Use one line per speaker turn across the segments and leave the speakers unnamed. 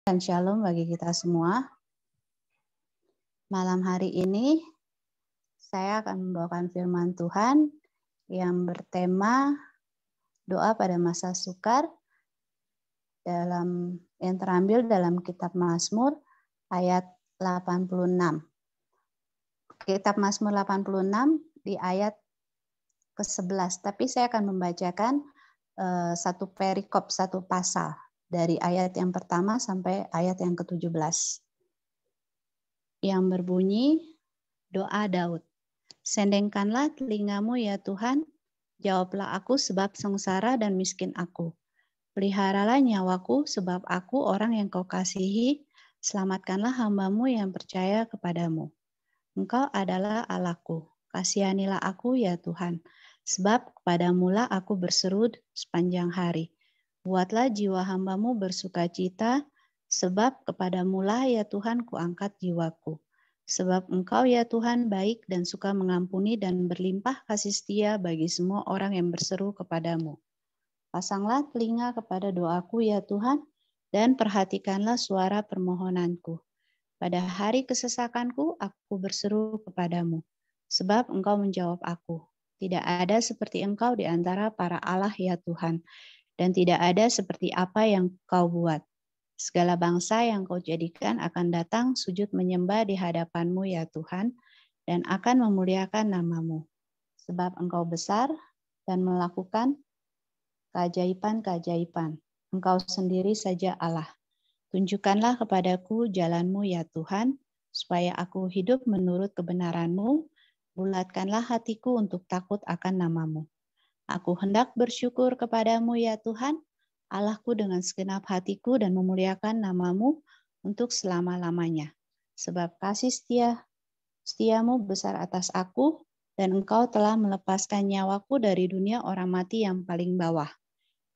dan shalom bagi kita semua. Malam hari ini saya akan membawakan firman Tuhan yang bertema doa pada masa sukar yang terambil dalam kitab Mazmur ayat 86. Kitab Mazmur 86 di ayat ke-11, tapi saya akan membacakan satu perikop, satu pasal dari ayat yang pertama sampai ayat yang ke-17. Yang berbunyi, doa Daud. Sendengkanlah telingamu ya Tuhan, jawablah aku sebab sengsara dan miskin aku. Peliharalah nyawaku sebab aku orang yang kau kasihi, selamatkanlah hambamu yang percaya kepadamu. Engkau adalah Allahku, kasihanilah aku ya Tuhan, sebab kepadamulah aku berseru sepanjang hari. Buatlah jiwa hambamu bersukacita, sebab kepadamulah ya Tuhan kuangkat jiwaku. Sebab Engkau ya Tuhan baik dan suka mengampuni dan berlimpah kasih setia bagi semua orang yang berseru kepadamu. Pasanglah telinga kepada doaku ya Tuhan, dan perhatikanlah suara permohonanku. Pada hari kesesakanku aku berseru kepadamu, sebab Engkau menjawab aku. Tidak ada seperti Engkau di antara para Allah ya Tuhan, dan tidak ada seperti apa yang Kau buat. Segala bangsa yang Kau jadikan akan datang sujud menyembah di hadapan-Mu ya Tuhan, dan akan memuliakan nama-Mu. Sebab Engkau besar dan melakukan keajaiban-keajaiban. Engkau sendiri saja Allah. Tunjukkanlah kepadaku jalan-Mu ya Tuhan, supaya aku hidup menurut kebenaran-Mu. Bulatkanlah hatiku untuk takut akan nama-Mu. Aku hendak bersyukur kepadamu ya Tuhan, Allahku dengan segenap hatiku dan memuliakan nama-Mu untuk selama-lamanya. Sebab kasih setiamu besar atas aku, dan Engkau telah melepaskan nyawaku dari dunia orang mati yang paling bawah.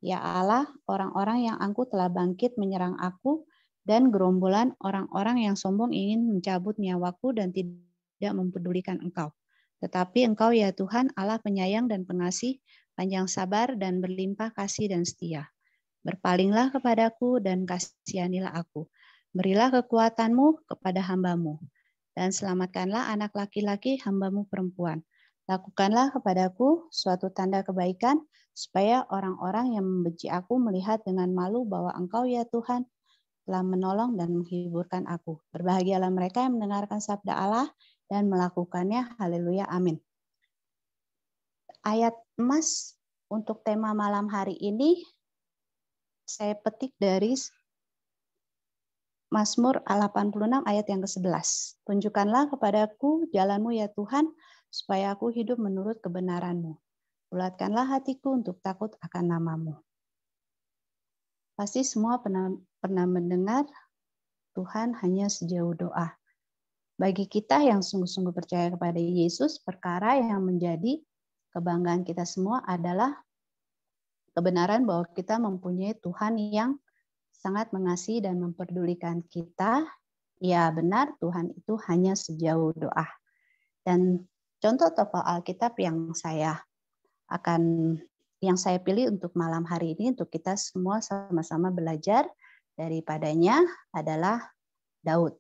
Ya Allah, orang-orang yang angkuh telah bangkit menyerang aku, dan gerombolan orang-orang yang sombong ingin mencabut nyawaku dan tidak mempedulikan Engkau. Tetapi Engkau ya Tuhan, Allah penyayang dan pengasih, panjang sabar dan berlimpah kasih dan setia. Berpalinglah kepadaku dan kasihanilah aku. Berilah kekuatan-Mu kepada hamba-Mu, dan selamatkanlah anak laki-laki hamba-Mu perempuan. Lakukanlah kepadaku suatu tanda kebaikan, supaya orang-orang yang membenci aku melihat dengan malu bahwa Engkau ya Tuhan telah menolong dan menghiburkan aku. Berbahagialah mereka yang mendengarkan sabda Allah dan melakukannya. Haleluya, amin. Ayat emas untuk tema malam hari ini saya petik dari Mazmur 86 ayat yang ke-11. Tunjukkanlah kepadaku jalan-Mu ya Tuhan, supaya aku hidup menurut kebenaran-Mu. Bulatkanlah hatiku untuk takut akan nama-Mu. Pasti semua pernah mendengar Tuhan hanya sejauh doa. Bagi kita yang sungguh-sungguh percaya kepada Yesus, perkara yang menjadi kebanggaan kita semua adalah kebenaran bahwa kita mempunyai Tuhan yang sangat mengasihi dan memperdulikan kita. Ya benar, Tuhan itu hanya sejauh doa. Dan contoh tokoh Alkitab yang saya pilih untuk malam hari ini, untuk kita semua sama-sama belajar daripadanya adalah Daud.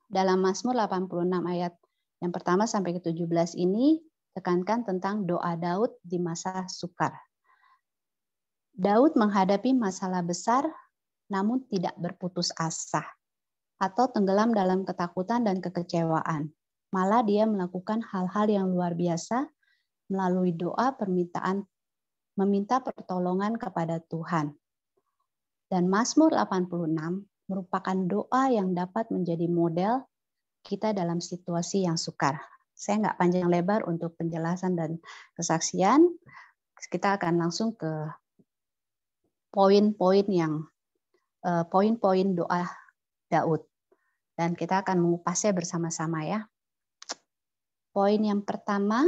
Dalam Mazmur 86 ayat yang pertama sampai ke-17 ini, tekankan tentang doa Daud di masa sukar. Daud menghadapi masalah besar, namun tidak berputus asa, atau tenggelam dalam ketakutan dan kekecewaan. Malah dia melakukan hal-hal yang luar biasa melalui doa meminta pertolongan kepada Tuhan. Dan Mazmur 86 merupakan doa yang dapat menjadi model kita dalam situasi yang sukar. Saya nggak panjang lebar untuk penjelasan dan kesaksian. Kita akan langsung ke poin-poin doa Daud. Dan kita akan mengupasnya bersama-sama ya. Poin yang pertama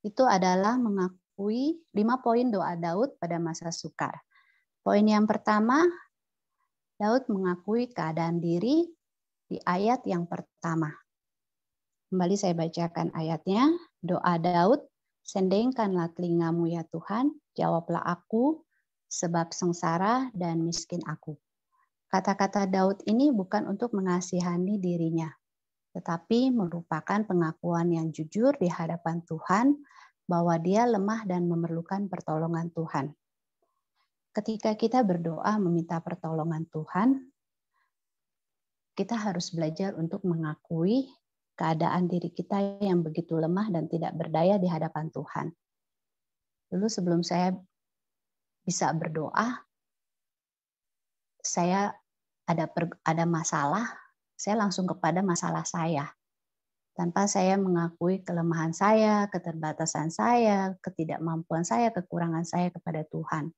itu adalah mengakui 5 poin doa Daud pada masa sukar. Poin yang pertama, Daud mengakui keadaan diri di ayat yang pertama. Kembali saya bacakan ayatnya. Doa Daud, sendengkanlah telingamu ya Tuhan, jawablah aku sebab sengsara dan miskin aku. Kata-kata Daud ini bukan untuk mengasihani dirinya, tetapi merupakan pengakuan yang jujur di hadapan Tuhan bahwa dia lemah dan memerlukan pertolongan Tuhan. Ketika kita berdoa meminta pertolongan Tuhan, kita harus belajar untuk mengakui keadaan diri kita yang begitu lemah dan tidak berdaya di hadapan Tuhan. Dulu sebelum saya bisa berdoa, saya ada masalah, saya langsung kepada masalah saya. Tanpa saya mengakui kelemahan saya, keterbatasan saya, ketidakmampuan saya, kekurangan saya kepada Tuhan.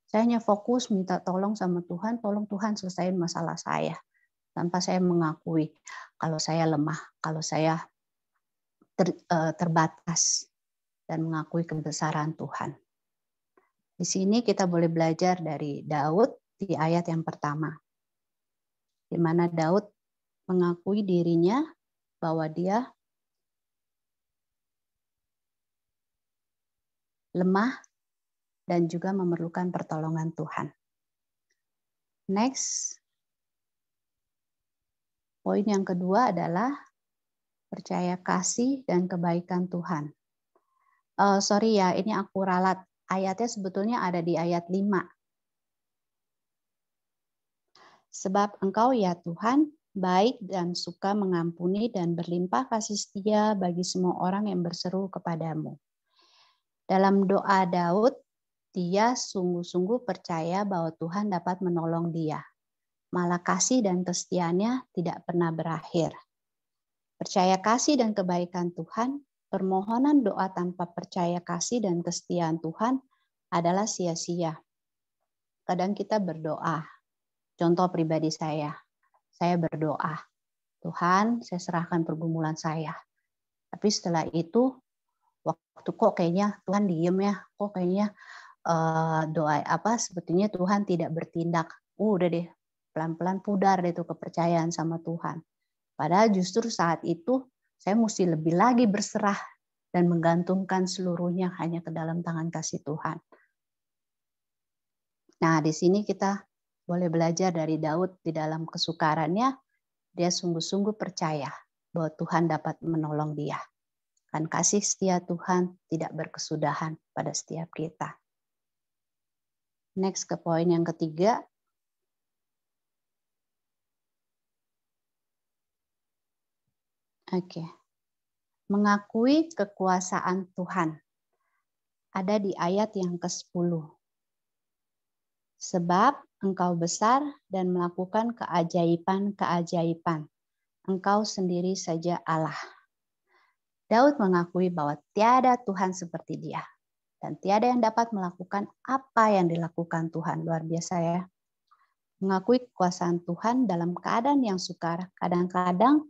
Saya hanya fokus minta tolong sama Tuhan, tolong Tuhan selesaiin masalah saya. Tanpa saya mengakui kalau saya lemah, kalau saya terbatas, dan mengakui kebesaran Tuhan. Di sini kita boleh belajar dari Daud di ayat yang pertama, di mana Daud mengakui dirinya bahwa dia lemah dan juga memerlukan pertolongan Tuhan. Next, poin yang kedua adalah percaya kasih dan kebaikan Tuhan. Sorry ya, ini aku ralat. Ayatnya sebetulnya ada di ayat 5. Sebab Engkau ya Tuhan, baik dan suka mengampuni dan berlimpah kasih setia bagi semua orang yang berseru kepadamu. Dalam doa Daud, dia sungguh-sungguh percaya bahwa Tuhan dapat menolong dia. Malah kasih dan kesetiaannya tidak pernah berakhir. Percaya kasih dan kebaikan Tuhan, permohonan doa tanpa percaya kasih dan kesetiaan Tuhan adalah sia-sia. Kadang kita berdoa, contoh pribadi saya berdoa, Tuhan saya serahkan pergumulan saya. Tapi setelah itu, waktu kok kayaknya Tuhan diem ya, kok kayaknya doa sebetulnya Tuhan tidak bertindak. Udah deh, pelan-pelan pudar deh tuh kepercayaan sama Tuhan. Padahal justru saat itu saya mesti lebih lagi berserah dan menggantungkan seluruhnya hanya ke dalam tangan kasih Tuhan. Nah, di sini kita boleh belajar dari Daud di dalam kesukarannya, dia sungguh-sungguh percaya bahwa Tuhan dapat menolong dia. Kan kasih setia Tuhan tidak berkesudahan pada setiap kita. Next ke poin yang ketiga. Oke. Mengakui kekuasaan Tuhan. Ada di ayat yang ke-10. Sebab Engkau besar dan melakukan keajaiban-keajaiban. Engkau sendiri saja Allah. Daud mengakui bahwa tiada Tuhan seperti Dia. Dan tiada yang dapat melakukan apa yang dilakukan Tuhan. Luar biasa ya. Mengakui kekuasaan Tuhan dalam keadaan yang sukar. Kadang-kadang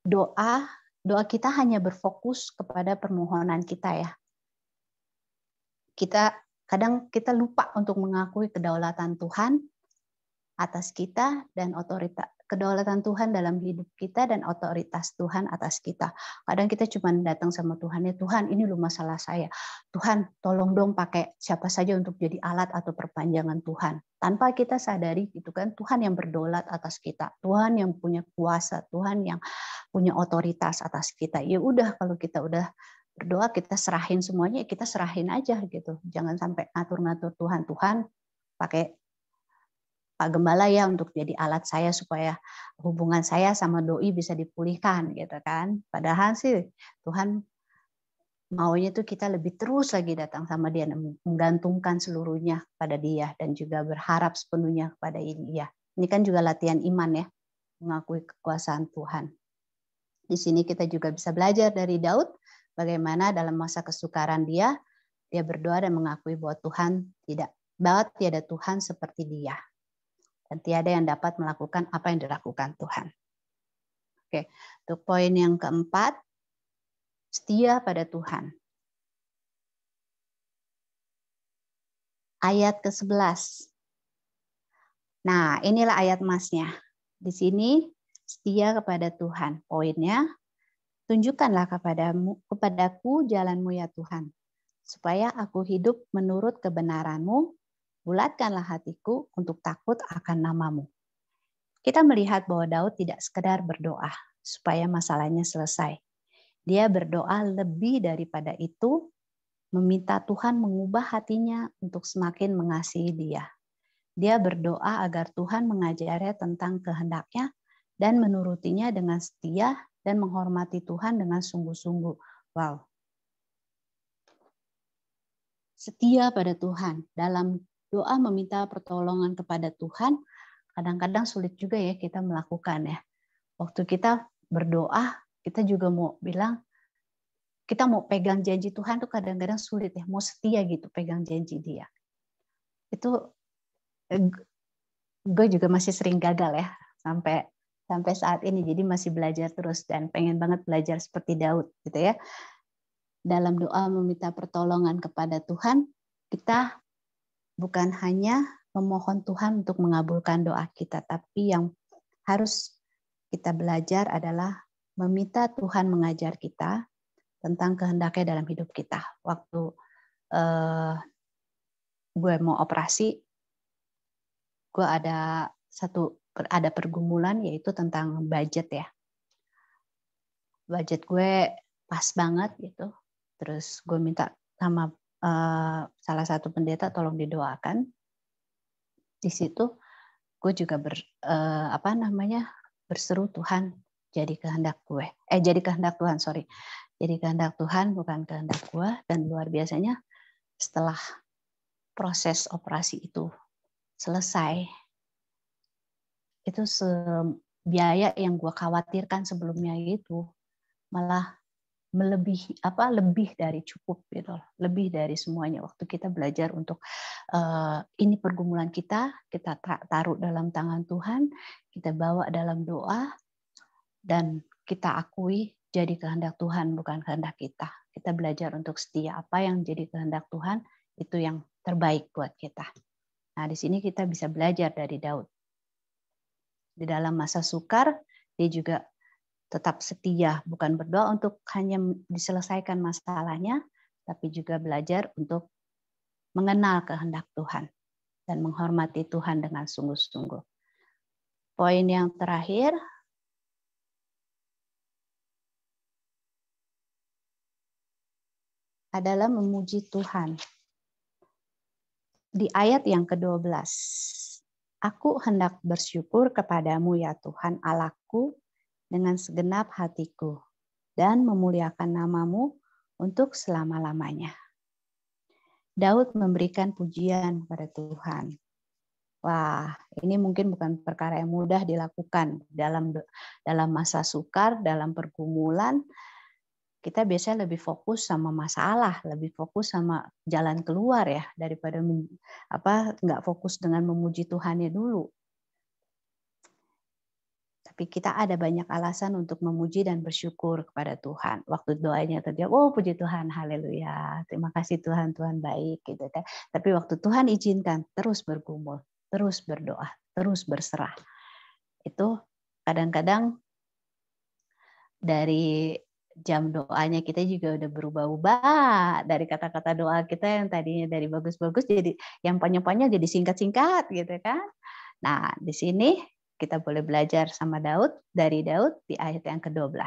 doa kita hanya berfokus kepada permohonan kita ya. Kadang kita lupa untuk mengakui kedaulatan Tuhan atas kita dan kedaulatan Tuhan dalam hidup kita dan otoritas Tuhan atas kita. Kadang kita cuma datang sama Tuhan, ya Tuhan ini loh masalah saya. Tuhan tolong dong pakai siapa saja untuk jadi alat atau perpanjangan Tuhan. Tanpa kita sadari gitu kan, Tuhan yang berdaulat atas kita. Tuhan yang punya kuasa, Tuhan yang punya otoritas atas kita. Ya udah kalau kita udah berdoa kita serahin semuanya, kita serahin aja gitu. Jangan sampai ngatur-ngatur Tuhan. Tuhan pakai Pak Gembala ya untuk jadi alat saya supaya hubungan saya sama doi bisa dipulihkan gitu kan. Padahal sih Tuhan maunya tuh kita lebih terus lagi datang sama Dia, menggantungkan seluruhnya pada Dia dan juga berharap sepenuhnya kepada Dia. Ini kan juga latihan iman ya, mengakui kekuasaan Tuhan. Di sini kita juga bisa belajar dari Daud bagaimana dalam masa kesukaran dia berdoa dan mengakui bahwa tiada Tuhan seperti Dia. Dan tiada yang dapat melakukan apa yang dilakukan Tuhan. Oke, untuk poin yang keempat, setia pada Tuhan. Ayat ke-11. Nah, inilah ayat emasnya. Di sini setia kepada Tuhan. Poinnya, tunjukkanlah kepadaku jalanmu ya Tuhan. supaya aku hidup menurut kebenaran-Mu. Bulatkanlah hatiku untuk takut akan nama-Mu. Kita melihat bahwa Daud tidak sekedar berdoa supaya masalahnya selesai. Dia berdoa lebih daripada itu, meminta Tuhan mengubah hatinya untuk semakin mengasihi Dia. Dia berdoa agar Tuhan mengajarinya tentang kehendak-Nya dan menurutinya dengan setia dan menghormati Tuhan dengan sungguh-sungguh. Wow. Setia pada Tuhan. Dalam doa meminta pertolongan kepada Tuhan, kadang-kadang sulit juga ya kita melakukan ya. Waktu kita berdoa, kita juga mau bilang, kita mau pegang janji Tuhan tuh kadang-kadang sulit ya, mau setia gitu pegang janji Dia. Itu gue juga masih sering gagal ya sampai saat ini, jadi masih belajar terus dan pengen banget belajar seperti Daud gitu ya. Dalam doa meminta pertolongan kepada Tuhan, kita bukan hanya memohon Tuhan untuk mengabulkan doa kita, tapi yang harus kita belajar adalah meminta Tuhan mengajar kita tentang kehendak-Nya dalam hidup kita. Waktu gue mau operasi, gue ada pergumulan yaitu tentang budget ya. Budget gue pas banget gitu. Terus gue minta sama salah satu pendeta tolong didoakan. Di situ gue juga berseru Tuhan jadi kehendak gue. Jadi kehendak Tuhan, sorry. Jadi kehendak Tuhan bukan kehendak gue. Dan luar biasanya setelah proses operasi itu selesai, itu biaya yang gue khawatirkan sebelumnya itu malah lebih dari cukup gitu, lebih dari semuanya. Waktu kita belajar untuk ini pergumulan kita taruh dalam tangan Tuhan, kita bawa dalam doa dan kita akui jadi kehendak Tuhan bukan kehendak kita. Kita belajar untuk setia, apa yang jadi kehendak Tuhan itu yang terbaik buat kita. Nah, di sini kita bisa belajar dari Daud. Di dalam masa sukar, dia juga tetap setia, bukan berdoa untuk hanya diselesaikan masalahnya, tapi juga belajar untuk mengenal kehendak Tuhan dan menghormati Tuhan dengan sungguh-sungguh. Poin yang terakhir adalah memuji Tuhan. Di ayat yang ke-12, aku hendak bersyukur kepadamu ya Tuhan Allahku dengan segenap hatiku dan memuliakan namamu untuk selama-lamanya. Daud memberikan pujian pada Tuhan. Wah, ini mungkin bukan perkara yang mudah dilakukan dalam masa sukar, dalam pergumulan. Kita biasanya lebih fokus sama masalah, lebih fokus sama jalan keluar ya, daripada nggak fokus dengan memuji Tuhannya dulu. Tapi kita ada banyak alasan untuk memuji dan bersyukur kepada Tuhan. Waktu doanya terjawab, oh puji Tuhan, haleluya, terima kasih Tuhan, Tuhan baik gitu kan. Tapi waktu Tuhan izinkan, terus bergumul, terus berdoa, terus berserah. Itu kadang-kadang dari jam doanya kita juga udah berubah-ubah, dari kata-kata doa kita yang tadinya dari bagus-bagus jadi yang panjang-panjang jadi singkat-singkat gitu kan. Nah, di sini kita boleh belajar sama dari Daud di ayat yang ke-12.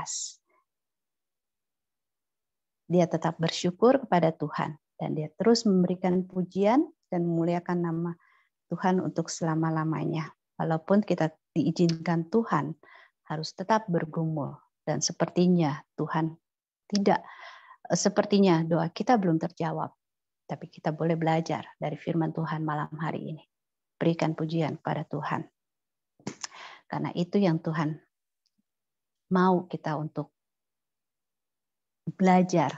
Dia tetap bersyukur kepada Tuhan dan dia terus memberikan pujian dan memuliakan nama Tuhan untuk selama-lamanya. Walaupun kita diizinkan Tuhan harus tetap bergumul. Dan sepertinya doa kita belum terjawab. Tapi kita boleh belajar dari firman Tuhan malam hari ini. Berikan pujian kepada Tuhan. Karena itu yang Tuhan mau kita untuk belajar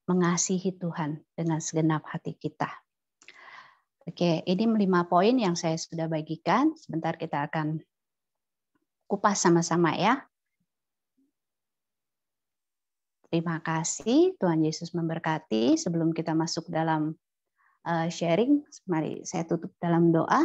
mengasihi Tuhan dengan segenap hati kita. Oke, ini 5 poin yang saya sudah bagikan. Sebentar kita akan kupas sama-sama ya. Terima kasih, Tuhan Yesus memberkati. Sebelum kita masuk dalam sharing, mari saya tutup dalam doa.